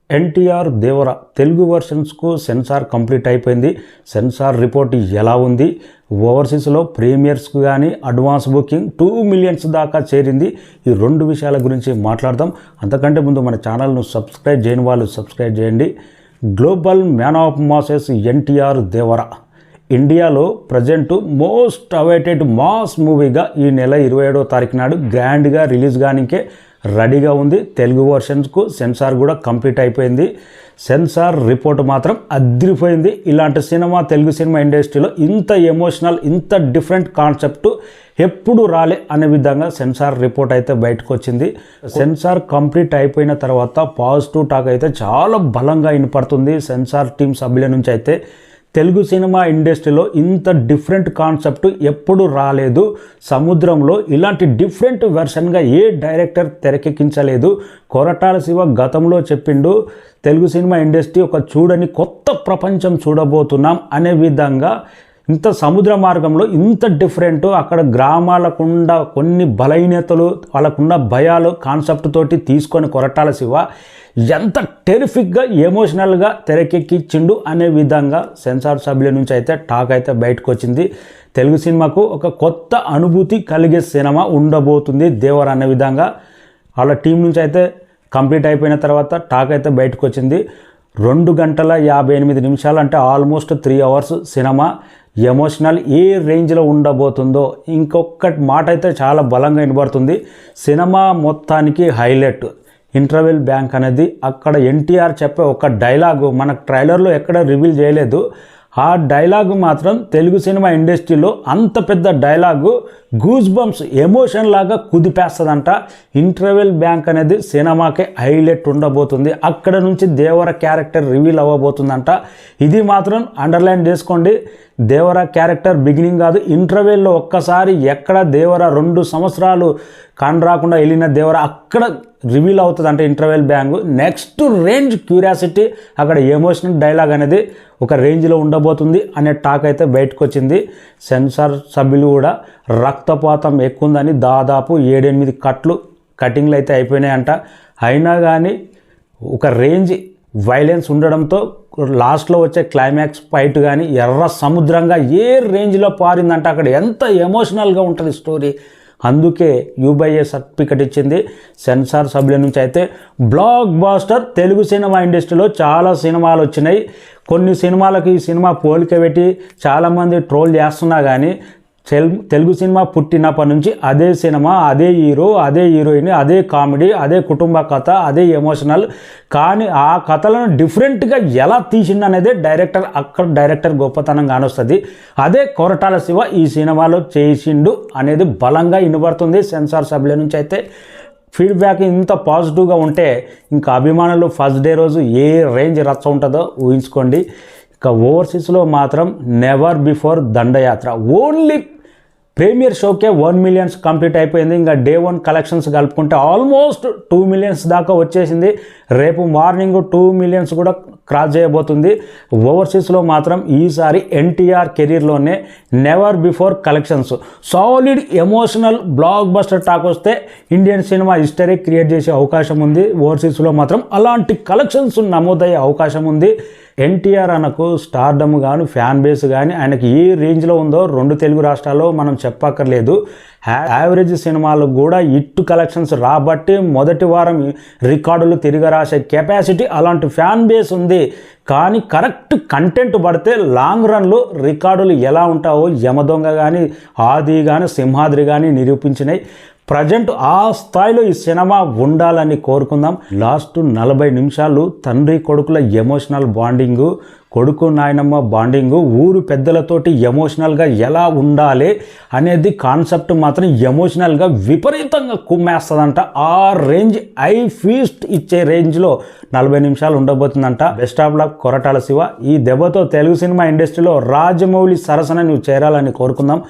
ఎన్టీఆర్ దేవర Telugu వర్షన్స్కు censor complete అయిపోయింది. Censor report ఎలా ఉంది, ఓవర్సీస్లో ప్రీమియర్స్కు కానీ అడ్వాన్స్ బుకింగ్ 2 మిలియన్స్ దాకా చేరింది. ఈ రెండు విషయాల గురించి మాట్లాడదాం. అంతకంటే ముందు మన ఛానల్ను సబ్స్క్రైబ్ చేయని వాళ్ళు సబ్స్క్రైబ్ చేయండి. Global man of masses NTR Devara ఇండియాలో ప్రజెంట్ మోస్ట్ అవైటెడ్ మాస్ మూవీగా ఈ నెల 27వ తారీఖు నాడు గ్రాండ్గా రిలీజ్ కానికే రెడీగా ఉంది. తెలుగు వర్షన్స్కు సెన్సార్ కూడా కంప్లీట్ అయిపోయింది. సెన్సార్ రిపోర్ట్ మాత్రం అదిరిపోయింది. ఇలాంటి సినిమా తెలుగు సినిమా ఇండస్ట్రీలో ఇంత ఎమోషనల్, ఇంత డిఫరెంట్ కాన్సెప్ట్ ఎప్పుడు రాలే అనే విధంగా సెన్సార్ రిపోర్ట్ అయితే బయటకు వచ్చింది. సెన్సార్ కంప్లీట్ అయిపోయిన తర్వాత పాజిటివ్ టాక్ అయితే చాలా బలంగా వినపడుతుంది. సెన్సార్ టీం సభ్యుల నుంచి అయితే తెలుగు సినిమా ఇండస్ట్రీలో ఇంత డిఫరెంట్ కాన్సెప్ట్ ఎప్పుడు రాలేదు, సముద్రంలో ఇలాంటి డిఫరెంట్ వెర్షన్గా ఏ డైరెక్టర్ తెరకెక్కించలేదు. కొరటాల శివ గతంలో చెప్పిండు, తెలుగు సినిమా ఇండస్ట్రీ ఒక చూడని కొత్త ప్రపంచం చూడబోతున్నాం అనే విధంగా. ఇంత సముద్ర మార్గంలో ఇంత డిఫరెంట్, అక్కడ గ్రామాలకుండా కొన్ని బలహీనతలు, వాళ్ళకున్న భయాలు కాన్సెప్ట్ తోటి తీసుకొని కొరటాల శివ ఎంత టెరిఫిక్గా ఎమోషనల్గా తెరకెక్కించిండు అనే విధంగా సెన్సార్ సభ్యుల నుంచి అయితే టాక్ అయితే బయటకు వచ్చింది. తెలుగు సినిమాకు ఒక కొత్త అనుభూతి కలిగే సినిమా ఉండబోతుంది దేవర అనే విధంగా వాళ్ళ టీం నుంచి అయితే కంప్లీట్ అయిపోయిన తర్వాత టాక్ అయితే బయటకు వచ్చింది. 2 గంటల 58 నిమిషాలు అంటే ఆల్మోస్ట్ 3 అవర్స్ సినిమా. ఎమోషనల్ ఏ రేంజ్లో ఉండబోతుందో ఇంకొక మాట అయితే చాలా బలంగా వినబడుతుంది. సినిమా మొత్తానికి హైలైట్ ఇంటర్వెల్ బ్యాంక్ అనేది. అక్కడ ఎన్టీఆర్ చెప్పే ఒక డైలాగు మనకు ట్రైలర్లో ఎక్కడ రివీల్ చేయలేదు. ఆ డైలాగు మాత్రం తెలుగు సినిమా ఇండస్ట్రీలో అంత పెద్ద డైలాగు గూస్ బంప్స్ ఎమోషన్ లాగా కుదిపేస్తుందంట. ఇంటర్వెల్ బ్యాంక్ అనేది సినిమాకే హైలైట్ ఉండబోతుంది. అక్కడ నుంచి దేవర క్యారెక్టర్ రివీల్ అవ్వబోతుందంట. ఇది మాత్రం అండర్లైన్ చేసుకోండి. దేవర క్యారెక్టర్ బిగినింగ్ కాదు, ఇంటర్వెల్లో ఒక్కసారి ఎక్కడ దేవర 2 సంవత్సరాలు రాకుండా వెళ్ళిన దేవర అక్కడ రివీల్ అవుతుంది అంటే interval bang next range curiosity, అక్కడ ఎమోషనల్ డైలాగ్ అనేది ఒక రేంజ్లో ఉండబోతుంది అనే టాక్ అయితే బయటకు వచ్చింది. సెన్సార్ సభ్యులు కూడా రక్తపాతం ఎక్కువ ఉందని దాదాపు 7-8 కటింగ్లు అయితే అయిపోయినాయంట. అయినా కానీ ఒక రేంజ్ వైలెన్స్ ఉండడంతో లాస్ట్లో వచ్చే క్లైమాక్స్ ఫైట్ కానీ ఎర్ర సముద్రంగా ఏ రేంజ్లో పారిందంటే అక్కడ ఎంత ఎమోషనల్గా ఉంటుంది స్టోరీ. అందుకే యూబైఏ సర్టిఫికెట్ ఇచ్చింది సెన్సార్ సభ్యుల నుంచి అయితే. బ్లాక్ బాస్టర్ తెలుగు సినిమా ఇండస్ట్రీలో చాలా సినిమాలు వచ్చినాయి. కొన్ని సినిమాలకు ఈ సినిమా పోలిక పెట్టి చాలామంది ట్రోల్ చేస్తున్నా కానీ తెలుగు సినిమా పుట్టినప్పటి నుంచి అదే సినిమా, అదే హీరో, అదే హీరోయిన్, అదే కామెడీ, అదే కుటుంబ కథ, అదే ఎమోషనల్. కానీ ఆ కథలను డిఫరెంట్గా ఎలా తీసిందనేదే డైరెక్టర్ గొప్పతనం కానొస్తుంది. అదే కొరటాల శివ ఈ సినిమాలో చేసిండు అనేది బలంగా వినబడుతుంది సెన్సార్ సభ్యుల నుంచి అయితే. ఫీడ్బ్యాక్ ఇంత పాజిటివ్గా ఉంటే ఇంకా అభిమానులు ఫస్ట్ డే రోజు ఏ రేంజ్ రచ్చ ఉంటుందో ఊహించుకోండి. ఇక ఓవర్సీస్లో మాత్రం నెవర్ బిఫోర్ దండయాత్ర ఓన్లీ ప్రీమియర్ షోకే 1 మిలియన్స్ కంప్లీట్ అయిపోయింది. ఇంకా డే 1 కలెక్షన్స్ కలుపుకుంటే ఆల్మోస్ట్ 2 మిలియన్స్ దాకా వచ్చేసింది. రేపు మార్నింగ్ 2 మిలియన్స్ కూడా క్రాస్ చేయబోతుంది. ఓవర్సీస్లో మాత్రం ఈసారి ఎన్టీఆర్ కెరీర్లోనే నెవర్ బిఫోర్ కలెక్షన్స్. Solid emotional blockbuster talk వస్తే ఇండియన్ సినిమా హిస్టరీ క్రియేట్ చేసే అవకాశం ఉంది. ఓవర్సీస్లో మాత్రం అలాంటి కలెక్షన్స్ నమోదయ్యే అవకాశం ఉంది. ఎన్టీఆర్ అనకు స్టార్డమ్ కానీ ఫ్యాన్ బేస్ కానీ ఆయనకి ఏ రేంజ్లో ఉందో 2 తెలుగు రాష్ట్రాల్లో మనం చెప్పక్కర్లేదు. యావరేజ్ సినిమాలకు కూడా హిట్ కలెక్షన్స్ రాబట్టి మొదటి వారం రికార్డులు తిరగరాసే కెపాసిటీ అలాంటి ఫ్యాన్ బేస్ ఉంది. కానీ కరెక్ట్ కంటెంట్ పడితే లాంగ్ రన్లో రికార్డులు ఎలా ఉంటావో యమదొంగ కానీ, ఆది కానీ, సింహాద్రి కానీ నిరూపించినాయి. ప్రజెంట్ ఆ స్థాయిలో ఈ సినిమా ఉండాలని కోరుకుందాం. లాస్ట్ 40 నిమిషాలు తండ్రి కొడుకుల ఎమోషనల్ బాండింగు, కొడుకు నాయనమ్మ బాండింగు, ఊరు పెద్దలతోటి ఎమోషనల్గా ఎలా ఉండాలి అనేది కాన్సెప్ట్ మాత్రం ఎమోషనల్గా విపరీతంగా కుమ్మేస్తుందంట. ఆ రేంజ్ ఐ ఫీస్ట్ ఇచ్చే రేంజ్లో 40 నిమిషాలు ఉండబోతుందంట. Best of luck Koratala Siva. ఈ దెబ్బతో తెలుగు సినిమా ఇండస్ట్రీలో రాజమౌళి సరసన నువ్వు చేరాలని కోరుకుందాం.